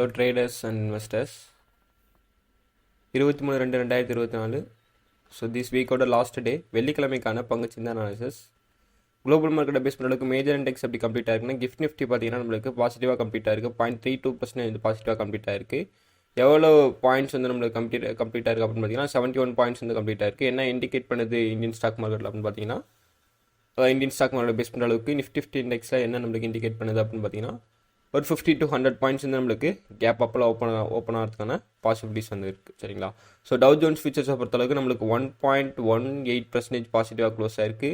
Hello traders and investors. 23/2/2024. So this வீக்கோட last day வெள்ளிக்கிழமைக்கான பங்குச்சந்தை அனாலிசிஸ். குளோபல் மார்க்கெட்டை பேஸ் பண்ணுறதுக்கு மேஜர் இண்டெக்ஸ் எப்படி கம்ப்ளீட் ஆயிருக்குன்னா கிஃப்ட் நிஃப்டி பார்த்தீங்கன்னா நம்மளுக்கு பாசிட்டிவாக கம்ப்ளீட் ஆயிருக்கு. 0.32% பாசிட்டிவாக கம்ப்ளீட் ஆயிருக்கு. எவ்வளோ பாயிண்ட்ஸ் வந்து நம்மளுக்கு கம்ப்ளீட் ஆயிருக்கு அப்படின்னு பார்த்தீங்கன்னா 71 பாயிண்ட்ஸ் வந்து கம்ப்ளீட் ஆயிருக்கு. என்ன இண்டிகேட் பண்ணுது இந்தியன் ஸ்டாக் மார்க்கெட்டில் அப்படின்னு பார்த்தீங்கன்னா இந்தியன் ஸ்டாக் மார்க்கெட் பேஸ் பண்ணுற அளவுக்கு நிஃப்டி இண்டெக்ஸில் என்ன நம்மளுக்கு இண்டிகேட் பண்ணுது அப்படின்னு பார்த்தீங்கன்னா ஒரு 50 to 100 பாயிண்ட்ஸ் வந்து நம்மளுக்கு கேப் அப்பில் ஓப்பன் ஆகிறதுக்கான பாசிபிலிட்டிஸ் வந்து இருக்குது. சரிங்களா? ஸோ டவ் ஜோன்ஸ் ஃபியூச்சர்ஸை பொறுத்தளவுக்கு நம்மளுக்கு 1.18% பாசிட்டிவாக க்ளோஸ் ஆயிருக்கு.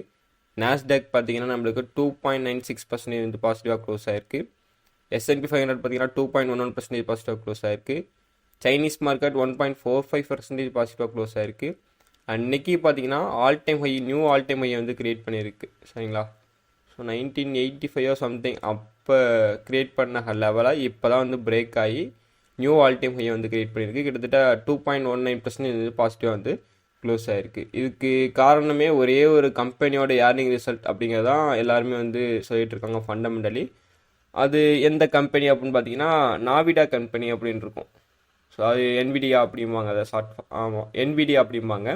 நாஸ்டாக் பார்த்தீங்கன்னா நம்மளுக்கு 2.96% வந்து பாசிட்டிவாக க்ளோஸ் ஆயிருக்கு. S&P 500 பார்த்தீங்கன்னா 2.11% பாசிட்டிவாக க்ளோஸ் ஆயிருக்கு. சைனீஸ் மார்க்கெட் 1.45% பாசிட்டிவாக க்ளோஸ் ஆயிருக்கு. அண்ட் நிக்கி பார்த்தீங்கன்னா நியூ ஆல் டைம் ஹை வந்து கிரியேட் பண்ணியிருக்கு. சரிங்களா? ஸோ 1985 சம்திங் அப்போ க்ரியேட் பண்ண லெவலாக இப்போ தான் வந்து பிரேக் ஆகி நியூ ஆல் டைம் ஹையை வந்து க்ரியேட் பண்ணியிருக்கு. கிட்டத்தட்ட 2.19% வந்து பாசிட்டிவாக வந்து க்ளோஸ் ஆகிருக்கு. இதுக்கு காரணமே ஒரே ஒரு கம்பெனியோட ஏர்னிங் ரிசல்ட் அப்படிங்கிறதான் எல்லாருமே வந்து சொல்லிட்டு இருக்காங்க ஃபண்டமெண்டலி. அது எந்த கம்பெனி அப்படின்னு பார்த்தீங்கன்னா நாவிடா கம்பெனி அப்படின்னு இருக்கும். ஸோ அது NVIDIA அப்படிம்பாங்க, அதை NVIDIA அப்படிம்பாங்க.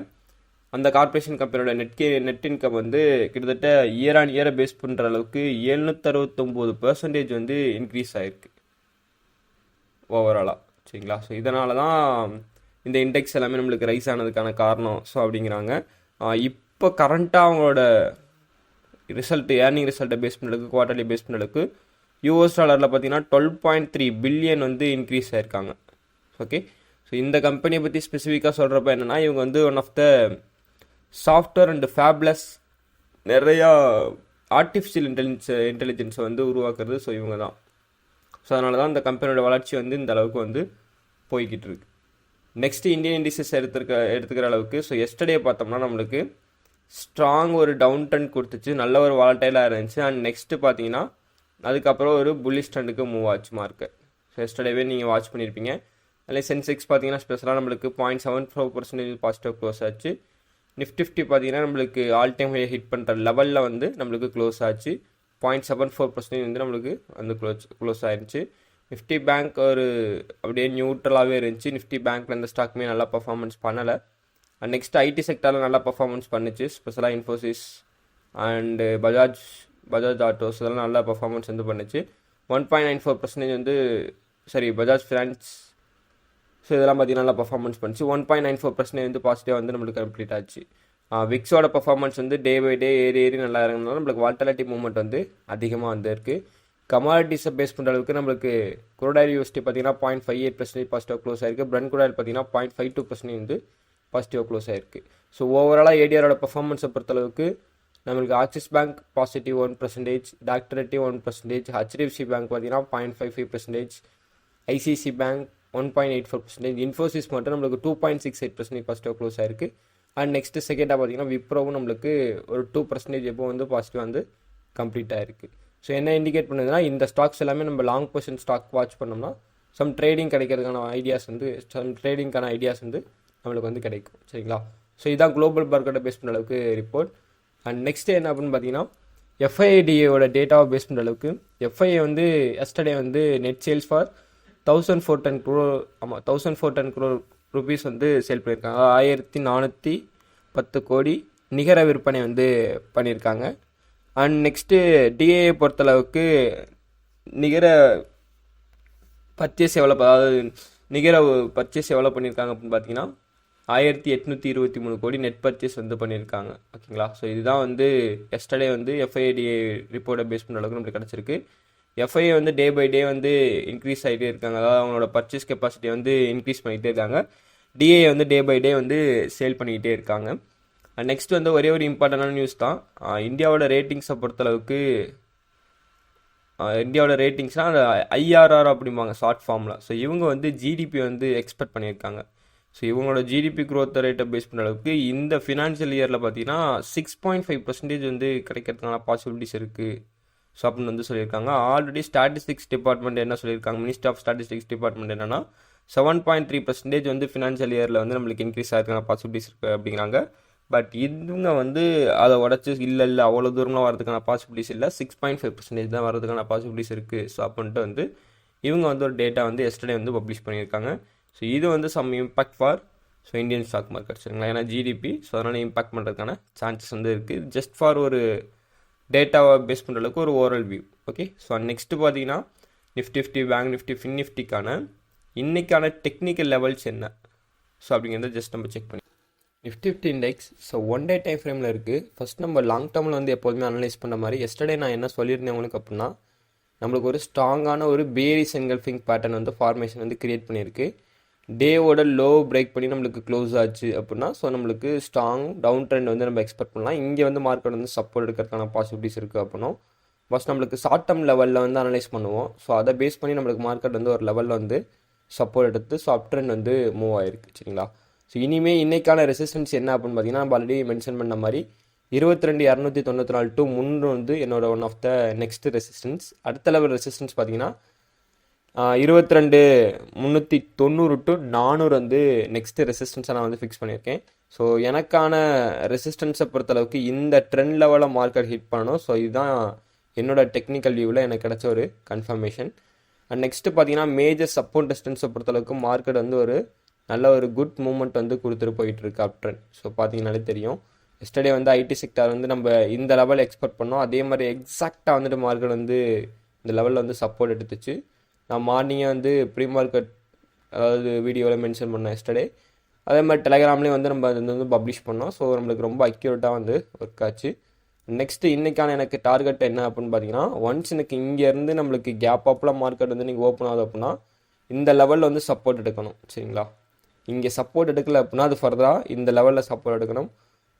அந்த கார்பரேஷன் கம்பெனியோட நெட் இன்கம் வந்து கிட்டத்தட்ட இயர் ஆன் இயரை பேஸ் பண்ணுற அளவுக்கு 769% வந்து இன்க்ரீஸ் ஆகிருக்கு ஓவராலாக. சரிங்களா? ஸோ இதனால தான் இந்த இண்டெக்ஸ் எல்லாமே நம்மளுக்கு ரைஸ் ஆனதுக்கான காரணம். ஸோ அப்படிங்கிறாங்க. இப்போ கரண்ட்டாக அவங்களோட ஏர்னிங் ரிசல்ட்டை பேஸ் பண்ணுறதுக்கு குவார்டர்லி பேஸ் பண்ணுறதுக்கு US டாலரில் பார்த்தீங்கன்னா 12.3 பில்லியன் வந்து இன்க்ரீஸ் ஆயிருக்காங்க. ஓகே. ஸோ இந்த கம்பெனியை பற்றி ஸ்பெசிஃபிக்காக சொல்கிறப்ப என்னென்னா இவங்க வந்து one of the software and fabless நிறையா ஆர்டிஃபிஷியல் இன்டெலிஜென்ஸை வந்து உருவாக்குறது. ஸோ இவங்க தான். ஸோ அதனால தான் இந்த கம்பெனியோட வளர்ச்சி வந்து இந்த அளவுக்கு வந்து போய்கிட்டு இருக்கு. நெக்ஸ்ட்டு இந்தியன் இண்டிசஸ் எடுத்துக்கிற அளவுக்கு ஸோ எஸ்டர்டே பார்த்தோம்னா நம்மளுக்கு ஸ்ட்ராங் ஒரு டவுன் ட்ரெண்ட் கொடுத்துச்சு, நல்ல ஒரு வாலட்டைலாக இருந்துச்சு. அண்ட் நெக்ஸ்ட்டு பார்த்தீங்கன்னா அதுக்கப்புறம் ஒரு புல்லிஷ் ட்ரெண்டுக்கு மூவ் ஆச்சு மார்க்கெட். ஸோ எஸ்டர்டேவே நீங்கள் வாட்ச் பண்ணியிருப்பீங்க. அதில் சென்செக்ஸ் பார்த்தீங்கன்னா ஸ்பெஷலாக நம்மளுக்கு 0.74% பாசிட்டிவ் க்ளோஸ் ஆச்சு. நிஃப்டி பார்த்தீங்கன்னா நம்மளுக்கு ஆல் டைம் ஹை ஹிட் பண்ணுற லெவலில் வந்து நம்மளுக்கு க்ளோஸ் ஆச்சு. 0.74% வந்து நம்மளுக்கு வந்து க்ளோஸ் ஆயிருச்சு. நிஃப்டி பேங்க் ஒரு அப்படியே நியூட்ரலாகவே இருந்துச்சு. நிஃப்டி பேங்க்கில் இந்த ஸ்டாக்குமே நல்லா பர்ஃபார்மன்ஸ் பண்ணலை. அண்ட் நெக்ஸ்ட் ஐடி செக்டரில் நல்லா பர்ஃபார்மன்ஸ் பண்ணுச்சு. ஸ்பெஷலாக இன்ஃபோசிஸ் அண்டு பஜாஜ் ஆட்டோஸ் இதெல்லாம் நல்லா பர்ஃபார்மன்ஸ் வந்து பண்ணுச்சு. 1.94% வந்து பஜாஜ் ஃபினான்ஸ் ஸோ இதெல்லாம் பார்த்தீங்கன்னா நல்லா பர்ஃபார்மன்ஸ் பண்ணிச்சு. 1.94% வந்து பாசிட்டிவாக வந்து நம்மளுக்கு கம்ப்ளீட் ஆச்சு. விக்ஸோட பர்ஃபார்மன்ஸ் வந்து டே பை டே ஏறி நல்லா இறங்கினாலும் நம்மளுக்கு வால்டாலிட்டி மூவ்மெண்ட் வந்து அதிகமாக வந்து இருக்குது. கமாடிட்டிஸை பேஸ் பண்ணுற அளவுக்கு நம்மளுக்கு குரூட் ஆயில் யூஎஸ்டி பார்த்தீங்கன்னா 0.58% பாசிட்டிவாக க்ளோஸ் ஆயிருக்கு. பிரெண்ட் குரூட் ஆயில் பார்த்தீங்கன்னா 0.52% வந்து பாசிட்டிவாக க்ளோஸ் ஆயிருக்கு. ஸோ ஓவராலாக ஏடிஆரோட பர்ஃபார்மன்ஸை பொறுத்தளவுக்கு நம்மளுக்கு axis bank positive 1%, டாக்டரேட்டிவ் 1%, HDFC bank பார்த்தீங்கன்னா 0.55%, ஐசிசி பேங்க் 1.84%, இன்ஃபோசிஸ் மட்டும் நம்மளுக்கு 2.68% பாசிட்டிவ் க்ளோஸ் ஆயிருக்கு. அண்ட் நெக்ஸ்ட்டு செகண்டாக பார்த்தீங்கன்னா விப்ரோவும் நம்மளுக்கு ஒரு 2% எப்போ வந்து பாசிட்டிவ் வந்து கம்ப்ளீட் ஆயிருக்கு. ஸோ என்ன இண்டிகேட் பண்ணுதுன்னா இந்த ஸ்டாக்ஸ் எல்லாமே நம்ம லாங் பொசிஷன் ஸ்டாக் வாட்ச் பண்ணோம்னா ட்ரேடிங்கான ஐடியாஸ் வந்து நம்மளுக்கு வந்து கிடைக்கும். சரிங்களா? ஸோ இதான் குளோபல் மார்க்கெட்டை பேஸ் பண்ணுற அளவுக்கு ரிப்போர்ட். அண்ட் நெக்ஸ்ட் என்ன அப்படின்னு பார்த்தீங்கன்னா FIDAவோட டேட்டாவை பேஸ் பண்ணுற அளவுக்கு FIA வந்து எஸ்டர்டே வந்து net sales for 1410 crore rupees வந்து சேல் பண்ணியிருக்காங்க. 1410 கோடி நிகர விற்பனை வந்து பண்ணியிருக்காங்க. அண்ட் நெக்ஸ்ட்டு டிஏ பொறுத்தளவுக்கு நிகர பர்ச்சேஸ் எவ்வளோ பண்ணியிருக்காங்க அப்படின்னு பார்த்தீங்கன்னா 1823 கோடி நெட் பர்ச்சேஸ் வந்து பண்ணியிருக்காங்க. ஓகேங்களா? ஸோ இதுதான் வந்து எஸ்டர்டே வந்து FIDA ரிப்போர்ட்டை பேஸ் பண்ணுற அளவுக்கு நம்மளுக்கு கிடச்சிருக்கு. FIA வந்து டே பை டே வந்து இன்க்ரீஸ் ஆகிட்டே இருக்காங்க. அதாவது அவங்களோட பர்ச்சேஸ் கெப்பாசிட்டியை வந்து இன்க்ரீஸ் பண்ணிகிட்டே இருக்காங்க. டிஏ வந்து டே பை டே வந்து சேல் பண்ணிக்கிட்டே இருக்காங்க. அண்ட் நெக்ஸ்ட் வந்து ஒரே ஒரு இம்பார்ட்டண்டான நியூஸ் தான். இந்தியாவோட ரேட்டிங்ஸை பொறுத்தளவுக்கு இந்தியாவோட ரேட்டிங்ஸ்னால் அந்த IRR அப்படிம்பாங்க ஷார்ட் ஃபார்மில். ஸோ இவங்க வந்து ஜிடிபி வந்து எக்ஸ்பெக்ட் பண்ணியிருக்காங்க. ஸோ இவங்களோட ஜிடிபி க்ரோத் ரேட்டை பேஸ் பண்ணுற அளவுக்கு இந்த ஃபினான்ஷியல் இயரில் பார்த்தீங்கன்னா 6.5% வந்து கிடைக்கிறதுக்கான பாசிபிலிட்டிஸ் இருக்குது. ஸோ அப்படின்னு வந்து சொல்லியிருக்காங்க. ஆல்ரெடி ஸ்டாட்டிஸ்டிக்ஸ் டிபார்ட்மெண்ட் என்ன சொல்லியிருக்காங்க, மினிஸ்ட்ரி ஆஃப் ஸ்டாட்டிஸ்டிக்ஸ் டிபார்ட்மெண்ட் என்னன்னா 7.3% வந்து ஃபினான்ஷியல் இயரில் வந்து நம்மளுக்கு இன்க்ரீஸ் ஆகிறதுக்கான பாசிபிலிட்டிஸ் இருக்குது அப்படிங்கிறாங்க. பட் இவங்க வந்து அதை உடச்சி இல்லை அவ்வளோ தூரம்லாம் வரதுக்கான பாசிபிலிட்டிஸ் இல்லை, 6.5% தான் வரதுக்கான பாசிபிலிட்டிஸ் இருக்குது. ஸோ அப்படின்ட்டு வந்து இவங்க வந்து ஒரு டேட்டா வந்து எஸ்டர்டே வந்து பப்ளிஷ் பண்ணியிருக்காங்க. ஸோ இது வந்து some impact for so Indian stock market சரிங்களா. ஏன்னா ஜிடிபி, ஸோ அதனால் இம்பாக்ட் பண்ணுறதுக்கான சான்சஸ் வந்து இருக்குது. ஜஸ்ட் ஃபார் ஒரு டேட்டாவை பேஸ் பண்ணுற அளவுக்கு ஒரு overall view. Okay, so next பார்த்தீங்கன்னா நிஃப்டி, பேங்க் நிஃப்டி, ஃபின் நிஃப்டிக்கான இன்றைக்கான டெக்னிக்கல் லெவல்ஸ் என்ன ஸோ அப்படிங்கிறத ஜஸ்ட் நம்ம செக் பண்ணி Nifty index so 1 day time ஃப்ரேமில் இருக்குது. ஃபஸ்ட் நம்ம லாங் டேர்மில் வந்து எப்போதுமே அனலைஸ் பண்ண மாதிரி எஸ்டர்டே நான் என்ன சொல்லியிருந்தேன் உங்களுக்கு அப்படின்னா, நம்மளுக்கு ஒரு ஸ்ட்ராங்கான ஒரு பேரிஸ் என்கல்ஃபிங் பேட்டர்ன் வந்து ஃபார்மேஷன் வந்து கிரியேட் பண்ணியிருக்கு. டேவோட லோ பிரேக் பண்ணி நம்மளுக்கு க்ளோஸ் ஆச்சு அப்படின்னா ஸோ நம்மளுக்கு ஸ்ட்ராங் டவுன் ட்ரெண்ட் வந்து நம்ம எக்ஸ்பெக்ட் பண்ணலாம். இங்கே வந்து மார்க்கெட் வந்து சப்போர்ட் எடுக்கிறதுக்கான பாசிபிலிட்டிஸ் இருக்குது அப்படின்னா ஃபஸ்ட் நம்மளுக்கு ஷார்ட் டேர்ம் லெவலில் வந்து அனலைஸ் பண்ணுவோம். ஸோ அதை பேஸ் பண்ணி நம்மளுக்கு மார்க்கெட் வந்து ஒரு லெவலில் வந்து சப்போர்ட் எடுத்து ஸோ அப் ட்ரெண்ட் வந்து மூவ் ஆயிருக்கு சரிங்களா. ஸோ இனிமேல் இன்றைக்கான ரெசிஸ்டன்ஸ் என்ன அப்படின்னு பார்த்தீங்கன்னா, நம்ம ஆல்ரெடி மென்ஷன் பண்ண மாதிரி 22,294 டு 3 வந்து என்னோட one of the next resistance. அடுத்த லெவல் ரெசிஸ்டன்ஸ் பார்த்தீங்கன்னா 22,390 டு 400 வந்து நெக்ஸ்ட் ரெசிஸ்டன்ஸை நான் வந்து ஃபிக்ஸ் பண்ணியிருக்கேன். ஸோ எனக்கான ரெசிஸ்டன்ஸை பொறுத்தளவுக்கு இந்த ட்ரெண்ட் லெவலில் மார்க்கெட் ஹிட் பண்ணணும். ஸோ இதுதான் என்னோட டெக்னிக்கல் வியூவில் எனக்கு கிடைச்ச ஒரு கன்ஃபர்மேஷன். அண்ட் நெக்ஸ்ட்டு பார்த்தீங்கன்னா மேஜர் சப்போர்ட் டிஸ்டன்ஸை பொறுத்தளவுக்கு மார்க்கெட் வந்து ஒரு நல்ல ஒரு குட் மூவ்மெண்ட் வந்து கொடுத்துட்டு போயிட்டுருக்கு அப் ட்ரெண்ட். ஸோ பார்த்தீங்கன்னாலே தெரியும், எஸ்டர்டே வந்து ஐடி செக்டார் வந்து நம்ம இந்த லெவல் எக்ஸ்பெக்ட் பண்ணோம். அதே மாதிரி எக்ஸாக்டாக வந்துட்டு மார்க்கெட் வந்து இந்த லெவலில் வந்து சப்போர்ட் எடுத்துச்சு. நான் மார்னிங்கே வந்து ப்ரீ மார்க்கெட் அதாவது வீடியோவில் மென்ஷன் பண்ணேன் எஸ்டர்டே. அதே மாதிரி டெலகிராம்லேயும் வந்து நம்ம அது வந்து பப்ளிஷ் பண்ணோம். ஸோ நம்மளுக்கு ரொம்ப அக்யூரேட்டாக வந்து ஒர்க் ஆச்சு. நெக்ஸ்ட்டு இன்றைக்கான எனக்கு டார்கெட் என்ன அப்படின்னு பார்த்தீங்கன்னா, ஒன்ஸ் எனக்கு இங்கேருந்து நம்மளுக்கு கேப் அப்பில் மார்க்கெட் வந்து நீங்கள் ஓப்பன் ஆகுது அப்படின்னா இந்த லெவலில் வந்து சப்போர்ட் எடுக்கணும் சரிங்களா. இங்கே சப்போர்ட் எடுக்கலை அப்படின்னா அது ஃபர்தராக இந்த லெவலில் சப்போர்ட் எடுக்கணும்.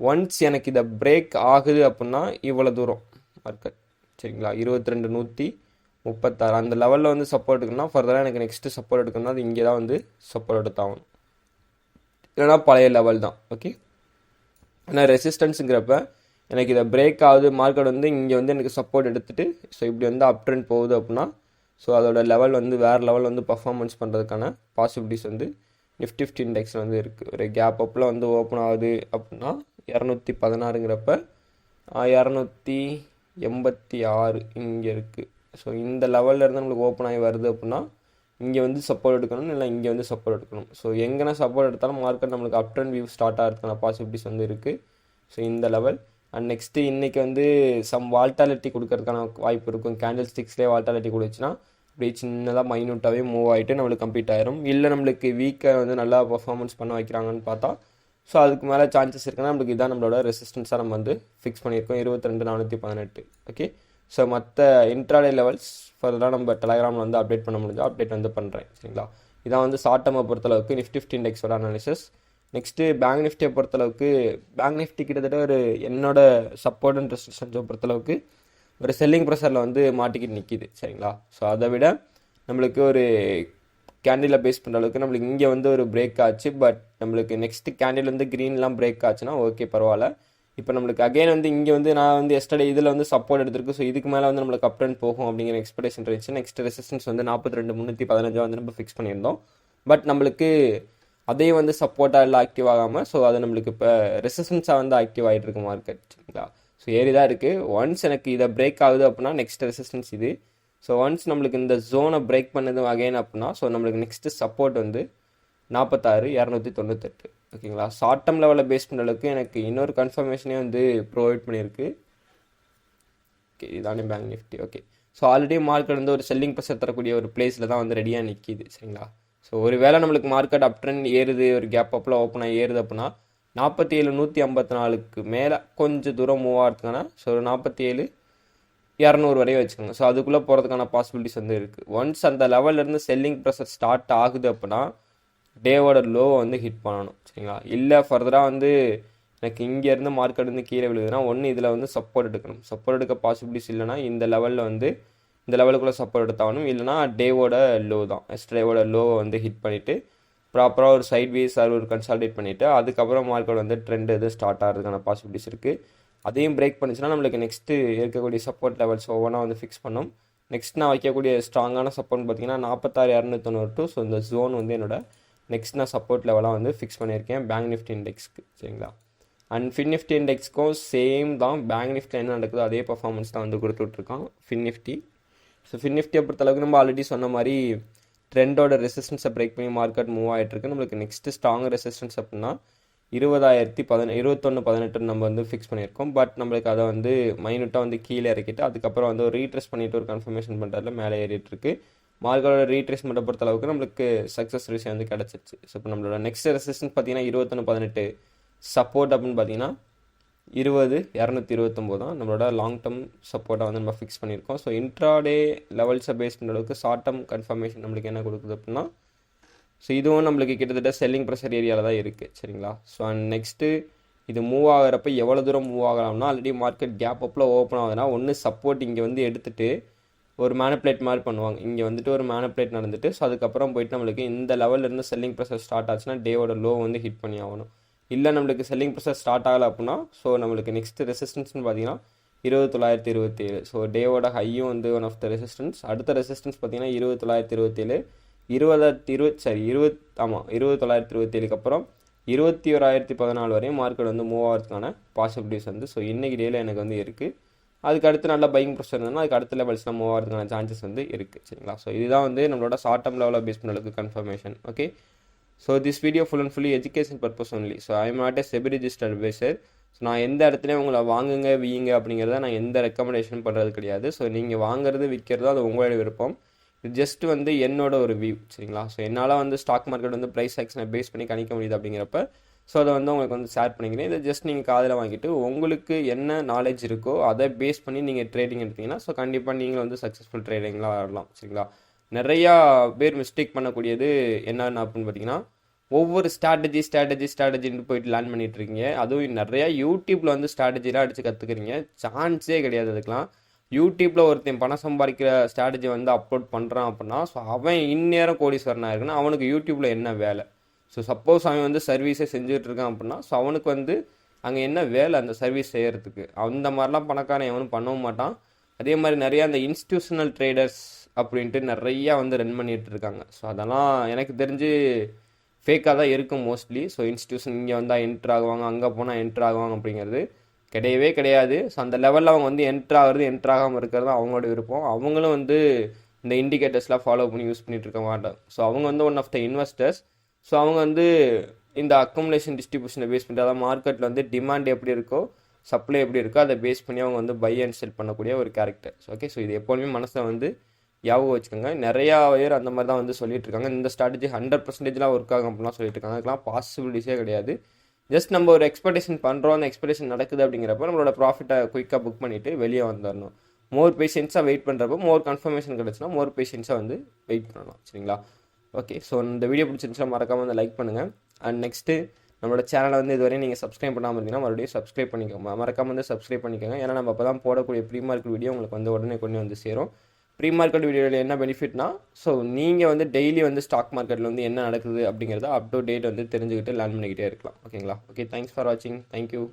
ஒன்ஸ் எனக்கு இதை பிரேக் ஆகுது அப்படின்னா இவ்வளோ தூரம் மார்க்கெட் சரிங்களா 22,136 அந்த லெவலில் வந்து சப்போர்ட் எடுக்கணும்னா ஃபர்தராக எனக்கு நெக்ஸ்ட்டு சப்போர்ட் எடுக்கணும்னா அது இங்கே தான் வந்து சப்போர்ட் எடுத்தாகணும், இல்லைனா பழைய லெவல் தான். ஓகே, ஆனால் ரெசிஸ்டன்ஸுங்கிறப்ப எனக்கு இதை பிரேக் ஆகுது மார்க்கெட் வந்து இங்கே வந்து எனக்கு சப்போர்ட் எடுத்துகிட்டு ஸோ இப்படி வந்து அப் ட்ரெண்ட் போகுது அப்படின்னா ஸோ அதோட லெவல் வந்து வேறு லெவல் வந்து பர்ஃபார்மன்ஸ் பண்ணுறதுக்கான பாசிபிலிட்டிஸ் வந்து நிஃப்டி இண்டெக்ஸில் வந்து இருக்குது. ஒரு கேப் அப்பில் வந்து ஓப்பன் ஆகுது அப்படின்னா 216ங்கிறப்ப 286 இங்கே இருக்குது. ஸோ இந்த லெவலில் இருந்து நம்மளுக்கு ஓப்பன் ஆகி வருது அப்படின்னா இங்கே வந்து சப்போர்ட் எடுக்கணும், இல்லை இங்கே வந்து சப்போர்ட் எடுக்கணும். ஸோ எங்கன்னா சப்போர்ட் எடுத்தாலும் மார்க்கெட் நம்மளுக்கு அப் ட்ரெண்ட் வியூ ஸ்டார்ட் ஆகிறதுக்கான பாசிபிலிட்டிஸ் வந்து இருக்குது. ஸோ இந்த லெவல் அண்ட் நெக்ஸ்ட்டு இன்றைக்கி வந்து சம் வால்டாலிட்டி கொடுக்கறதுக்கான வாய்ப்பு இருக்கும். கேண்டில் ஸ்டிக்ஸ்லேயே வால்டாலிட்டி கொடுத்துச்சுன்னா அப்படியே சின்னதாக மைனூட்டாகவே மூவ் ஆகிட்டு நம்மளுக்கு கம்ப்ளீட் ஆயிரும். இல்லை நம்மளுக்கு வீக்காக வந்து நல்லா பர்ஃபார்மன்ஸ் பண்ண வைக்கிறாங்கன்னு பார்த்தா ஸோ அதுக்கு மேலே சான்சஸ் இருக்குன்னா நம்மளுக்கு இதான் நம்மளோட ரெசிஸ்டன்ஸாக நம்ம வந்து ஃபிக்ஸ் பண்ணியிருக்கோம் 22,418. ஓகே, ஸோ மற்ற இன்ட்ராடே லெவல்ஸ் ஃபர்தராக நம்ம டெலகிராமில் வந்து அப்டேட் பண்ண முடிஞ்சா அப்டேட் வந்து பண்ணுறேன் சரிங்களா. இதான் வந்து ஷார்ட் டேர்மை பொறுத்தளவுக்கு நிஃப்டி இண்டெக்ஸோட அனாலிசிஸ். நெக்ஸ்ட்டு பேங்க் நிஃப்டியை பொறுத்தளவுக்கு பேங்க் நிஃப்டி கிட்டத்தட்ட ஒரு என்னோட சப்போர்ட் அண்ட் ரெசிஸ்டன்ஸை பொறுத்தளவுக்கு ஒரு செல்லிங் ப்ரெஷரில் வந்து மாட்டிக்கிட்டு நிற்கிது சரிங்களா. ஸோ அதை விட நம்மளுக்கு ஒரு கேண்டிலில் பேஸ் பண்ணுற அளவுக்கு நம்மளுக்கு இங்கே வந்து ஒரு பிரேக் ஆச்சு. பட் நம்மளுக்கு நெக்ஸ்ட் கேண்டில் வந்து க்ரீன்லாம் பிரேக் ஆச்சுன்னா ஓகே பரவாயில்ல. இப்போ நம்மளுக்கு அகைன் வந்து இங்கே வந்து நான் வந்து எஸ்டர்டே இதில் வந்து சப்போர்ட் எடுத்திருக்கு. ஸோ இதுக்கு மேலே வந்து நம்மளுக்கு அப் ட்ரெண்ட் போகும் அப்படிங்கிற எக்ஸ்பெக்டேஷன் இருந்துச்சு. நெக்ஸ்ட் ரெசிஸ்டன்ஸ் வந்து 42,315 வந்து நம்ம ஃபிக்ஸ் பண்ணியிருந்தோம். பட் நம்மளுக்கு அதே வந்து சப்போர்ட்டாக இல்லை ஆக்டிவ் ஆகாமல் ஸோ அது நம்மளுக்கு இப்போ ரெசிஸ்டன்ஸாக வந்து ஆக்டிவ் ஆகிட்டு இருக்கு மார்க்கெட் சரிங்களா. ஸோ ஏறி தான் இருக்குது. ஒன்ஸ் எனக்கு இதை பிரேக் ஆகுது அப்படின்னா நெக்ஸ்ட் ரெசிஸ்டன்ஸ் இது. ஸோ ஒன்ஸ் நம்மளுக்கு இந்த ஜோனை பிரேக் பண்ணது அகைன் அப்படின்னா ஸோ நம்மளுக்கு நெக்ஸ்ட்டு சப்போர்ட் வந்து 46,298. ஓகேங்களா. ஷார்ட் டேர்ம் லெவலில் பேஸ் பண்ணுற அளவுக்கு எனக்கு இன்னொரு கன்ஃபர்மேஷனே வந்து ப்ரொவைட் பண்ணியிருக்கு. ஓகே, இதானே bank Nifty. Okay, so already market வந்து ஒரு செல்லிங் ப்ரெஷர் தரக்கூடிய ஒரு பிளேஸில் தான் வந்து ரெடியாக நிற்கிது சரிங்களா. ஸோ ஒரு வேளை நம்மளுக்கு மார்க்கெட் அப் ட்ரெண்ட் ஏறுது, ஒரு கேப் அப்பில் ஓப்பன் ஆகி ஏறுது அப்படின்னா 47,154க்கு மேலே கொஞ்சம் தூரம் மூவ் ஆகிறதுக்கான ஸோ ஒரு 47,200 வரையும் வச்சுக்கோங்க. ஸோ அதுக்குள்ளே போகிறதுக்கான பாசிபிலிட்டிஸ் வந்து இருக்குது. ஒன்ஸ் அந்த லெவல்லேருந்து செல்லிங் ப்ரெஷர் ஸ்டார்ட் ஆகுது அப்படின்னா டேவோட லோவை வந்து ஹிட் பண்ணணும் சரிங்களா. இல்லை ஃபர்தராக வந்து எனக்கு இங்கேருந்து மார்க்கெட் வந்து கீழே விழுதுன்னா ஒன்று இதில் வந்து சப்போர்ட் எடுக்கணும். சப்போர்ட் எடுக்க பாசிபிலிட்டிஸ் இல்லைனா இந்த லெவலில் வந்து இந்த லெவலுக்குள்ளே சப்போர்ட் எடுத்தாகணும். இல்லைனா டேவோட லோ தான் எஸ்டர்டேவோட லோவை வந்து ஹிட் பண்ணிவிட்டு ப்ராப்பராக ஒரு சைட் வேஸ் ஒரு கன்சால்டேட் பண்ணிவிட்டு அதுக்கப்புறம் மார்க்கெட் வந்து ட்ரெண்ட் எது ஸ்டார்ட் ஆகிறதுக்கான பாசிபிலிட்டிஸ் இருக்குது. அதையும் பிரேக் பண்ணிச்சுன்னா நம்மளுக்கு நெக்ஸ்ட்டு இருக்கக்கூடிய சப்போர்ட் லெவல்ஸ் ஒவ்வொன்றா வந்து ஃபிக்ஸ் பண்ணோம். நெக்ஸ்ட் நான் வைக்கக்கூடிய ஸ்ட்ராங்கான சப்போர்ட் பார்த்தீங்கன்னா 46,292. ஸோ இந்த ஜோன் வந்து என்னோட நெக்ஸ்ட் நான் சப்போர்ட் லெவலாக வந்து ஃபிக்ஸ் பண்ணியிருக்கேன் பேங்க் நிஃப்டி இண்டெக்ஸ்க்கு சரிங்களா. அண்ட் ஃபின் நிஃப்டி இண்டெக்ஸ்க்கும் சேம் தான். பேங்க் நிஃப்டி என்ன நடக்குதோ அதே பர்ஃபார்மன்ஸ் தான் வந்து கொடுத்துட்ருக்கான் ஃபின் நிஃப்டி. ஸோ ஃபின் நிஃப்டியை பொறுத்தளவுக்கு நம்ம ஆல்ரெடி சொன்ன மாதிரி ட்ரெண்டோட ரெசிஸ்டன்ஸை பிரேக் பண்ணி மார்க்கெட் மூவ் ஆகிட்டு இருக்கு. நம்மளுக்கு நெக்ஸ்ட் ஸ்ட்ராங் ரெசிஸ்டன்ஸ் அப்படின்னா 21,18 நம்ம வந்து ஃபிக்ஸ் பண்ணியிருக்கோம். பட் நம்மளுக்கு அதை வந்து மைனூட்டாக வந்து கீழே இறக்கிட்டு அதுக்கப்புறம் வந்து ஒரு ரீட்ரெஸ் பண்ணிட்டு ஒரு கன்ஃபர்மேஷன் பண்ணுறதுல மேலே ஏறிட்டு இருக்கு. மார்க்கெட்டோட ரீட்ரேஸ்மெண்ட்டை பொறுத்த அளவுக்கு நம்மளுக்கு சக்ஸஸ் ரேஷியோ வந்து கிடச்சிருச்சு. ஸோ இப்போ நம்மளோட நெக்ஸ்ட் ரெசிஸ்டன்ஸ் பார்த்தீங்கன்னா 21,18, சப்போர்ட் அப்படின்னு பார்த்தீங்கன்னா 20,229 தான் நம்மளோட லாங் டேர்ம் சப்போர்ட்டாக வந்து நம்ம ஃபிக்ஸ் பண்ணியிருக்கோம். ஸோ இன்ட்ராடே லெவல்ஸை பேஸ் பண்ணுற அளவுக்கு ஷார்ட் டேர்ம் கன்ஃபர்மேஷன் நம்மளுக்கு என்ன கொடுக்குது அப்படின்னா, ஸோ இதுவும் நம்மளுக்கு கிட்டத்தட்ட செல்லிங் ப்ரெஷர் ஏரியாவில் தான் இருக்குது. சரிங்களா? ஸோ அண்ட் நெக்ஸ்ட்டு இது மூவ் ஆகிறப்ப எவ்வளோ தூரம் மூவ் ஆகலாம்னா, ஆல்ரெடி மார்க்கெட் கேப் அப்பில் ஓப்பன் ஆகுதுன்னா ஒன்று சப்போர்ட் இங்கே வந்து எடுத்துகிட்டு ஒரு மேனிப்புலேட் மாதிரி பண்ணுவாங்க. இங்கே வந்துட்டு ஒரு மேனிப்புலேட் நடந்துட்டு ஸோ அதுக்கப்புறம் போயிட்டு நம்மளுக்கு இந்த லெவலிருந்து செல்லிங் ப்ரெஷர் ஸ்டார்ட் ஆச்சுன்னா டேவோட லோ வந்து ஹிட் பண்ணி ஆகணும். இல்லை நம்மளுக்கு செல்லிங் ப்ரெஷர் ஸ்டார்ட் ஆகலை அப்படின்னா ஸோ நம்மளுக்கு நெக்ஸ்ட் ரெசிஸ்டன்ஸ்னு பார்த்தீங்கன்னா 20,927. ஸோ டேவோட ஹையும் வந்து ஒன் ஆஃப் த ரெசிஸ்டன்ஸ். அடுத்த ரெசிஸ்டன்ஸ் பார்த்தீங்கன்னா 20,927, 20,927 அப்புறம் 21,014 வரையும் மார்க்கெட் வந்து மூவ் ஆகிறதுக்கான பாசிபிலிட்டிஸ் வந்து ஸோ இன்றைக்கி டேயில் எனக்கு வந்து இருக்குது. அதுக்கு அடுத்து நல்ல பையிங் ப்ரெஷர் இருந்ததுன்னா அதுக்கு அடுத்த லெவல்ஸ்லாம் மூவ் ஆகிறதுக்கான சான்சஸ் வந்து இருக்குது. சரிங்களா? ஸோ இதுதான் வந்து நம்மளோட ஷார்ட் டேர்ம் லெவலில் பேஸ் பண்ணுறதுக்கு confirmation. Okay, so this video full and fully education purpose only. So I am not a SEBI registered adviser. So நான் எந்த இடத்துலையும் உங்களை வாங்குங்க வீங்க அப்படிங்கிறத நான் எந்த ரெக்கமெண்டேஷன் பண்ணுறது கிடையாது. ஸோ நீங்கள் வாங்குறது விற்கிறதோ அது உங்களோட விருப்பம். இது ஜஸ்ட் வந்து என்னோட ஒரு வியூ. சரிங்களா? ஸோ என்னால் வந்து ஸ்டாக் மார்க்கெட் வந்து ப்ரைஸ் ஆக்ஷனை பேஸ் பண்ணி கணிக்க முடியுது அப்படிங்கிறப்ப ஸோ அதை வந்து உங்களுக்கு வந்து ஷேர் பண்ணிக்கிறேன். இதை ஜஸ்ட் நீங்கள் காதில் வாங்கிட்டு உங்களுக்கு என்ன நாலேஜ் இருக்கோ அதை பேஸ் பண்ணி நீங்கள் ட்ரேடிங் எடுத்தீங்கன்னா ஸோ கண்டிப்பாக நீங்கள் வந்து சக்ஸஸ்ஃபுல் ட்ரேடிங்லாம் வரலாம். சரிங்களா? நிறையா பேர் மிஸ்டேக் பண்ணக்கூடியது என்னென்ன அப்படின்னு பார்த்தீங்கன்னா, ஒவ்வொரு ஸ்ட்ராட்டஜின்னு போயிட்டு லேர்ன் பண்ணிட்டு இருக்கீங்க. அதுவும் நிறையா யூடியூப்பில் வந்து ஸ்ட்ராட்டஜிலாம் அடித்து கற்றுக்குறீங்க. சான்ஸே கிடையாது அதுக்கெலாம். யூடியூப்பில் ஒருத்தன் பணம் சம்பாதிக்கிற ஸ்ட்ராட்டஜி வந்து அப்லோட் பண்ணுறான் அப்படின்னா ஸோ அவன் இந்நேரம் கோடீஸ்வரனாக இருக்குன்னா அவனுக்கு யூடியூப்பில் என்ன வேலை? ஸோ சப்போஸ் அவன் வந்து சர்வீஸை செஞ்சுட்டு இருக்கான் அப்படின்னா ஸோ அவனுக்கு வந்து அங்கே என்ன வேலை அந்த சர்வீஸ் செய்கிறதுக்கு? அந்த மாதிரிலாம் பணக்காரன் எவனும் பண்ணவும் மாட்டான். அதே மாதிரி நிறையா அந்த இன்ஸ்டியூஷனல் ட்ரேடர்ஸ் அப்படின்ட்டு நிறையா வந்து ரன் பண்ணிகிட்டு இருக்காங்க. ஸோ அதெல்லாம் எனக்கு தெரிஞ்சு ஃபேக்காக தான் இருக்கும் மோஸ்ட்லி. ஸோ இன்ஸ்டியூஷன் இங்கே வந்தால் என்ட்ரு ஆகுவாங்க, அங்கே போனால் என்ட்ரு ஆகுவாங்க அப்படிங்கிறது கிடையவே கிடையாது. ஸோ அந்த லெவலில் அவங்க வந்து என்ட்ரு ஆகாமல் இருக்கிறது அவங்களோட விருப்பம். அவங்களும் வந்து இந்த இண்டிகேட்டர்ஸ்லாம் ஃபாலோ பண்ணி யூஸ் பண்ணிகிட்டு இருக்க மாட்டாங்க. ஸோ அவங்க வந்து one of the investors. So அவங்க வந்து இந்த அக்குமுலேஷன் டிஸ்ட்ரிபியூஷனை பேஸ் பண்ணி அதாவது மார்க்கெட்டில் வந்து டிமாண்ட் எப்படி இருக்கோ சப்ளை எப்படி இருக்கோ அதை பேஸ் பண்ணி அவங்க வந்து பை அண்ட் செல் பண்ணக்கூடிய ஒரு கேரக்டர். ஓகே, ஸோ இது எப்போதுமே மனசில் வந்து ஞாபகம் வச்சுக்கோங்க. நிறையா பேர் அந்த மாதிரி தான் வந்து சொல்லிட்டு இருக்காங்க. இந்த ஸ்ட்ராட்டஜி 100% ஒர்க் ஆகும் அப்படிலாம் சொல்லிட்டு இருக்காங்க. அதுக்கெலாம் பாசிபிலிட்டிஸே கிடையாது. ஜஸ்ட் நம்ம ஒரு எக்ஸ்பெக்டேஷன் பண்ணுறோம், அந்த எக்ஸ்பெக்டேஷன் நடக்குது அப்படிங்கிறப்ப நம்மளோட ப்ராஃபிட்டை குயிக்காக புக் பண்ணிவிட்டு வெளியே வந்துடணும். மோர் பேஷன்ஸாக வெயிட் பண்ணுறப்போ மோர் கன்ஃபர்மேஷன் கிடச்சுன்னா மோர் பேஷன்ஸாக வந்து வெயிட் பண்ணலாம். சரிங்களா? ஓகே, ஸோ இந்த வீடியோ பிடிச்சிருந்துச்சுன்னா மறக்காமல் வந்து லைக் பண்ணுங்கள். அண்ட் நெக்ஸ்ட்டு நம்மளோட சேனலை வந்து இதுவரை நீங்கள் சப்ஸ்கிரைப் பண்ணாமல் இருந்தீங்கன்னா மறுபடியும் சப்ஸ்கிரைப் பண்ணிக்கோங்க. மறக்காமல் வந்து சப்ஸ்கிரைப் பண்ணிக்கோங்க. ஏன்னா நம்ம அப்போ தான் போடக்கூடிய ப்ரீ மார்க்கெட் வீடியோ உங்களுக்கு வந்து உடனே கொண்டு வந்து சேரும். ப்ரீ மார்க்கெட் வீடியோவில் என்ன பெனிஃபிட்னா ஸோ நீங்கள் வந்து டெய்லி வந்து ஸ்டாக் மார்க்கெட்டில் வந்து என்ன நடக்குது அப்படிங்கிறத அப் டு டேட் வந்து தெரிஞ்சுக்கிட்டு லேர்ன் பண்ணிக்கிட்டே இருக்கலாம். ஓகேங்களா? ஓகே, தேங்க்ஸ் ஃபார் வாட்சிங். தேங்க்யூ.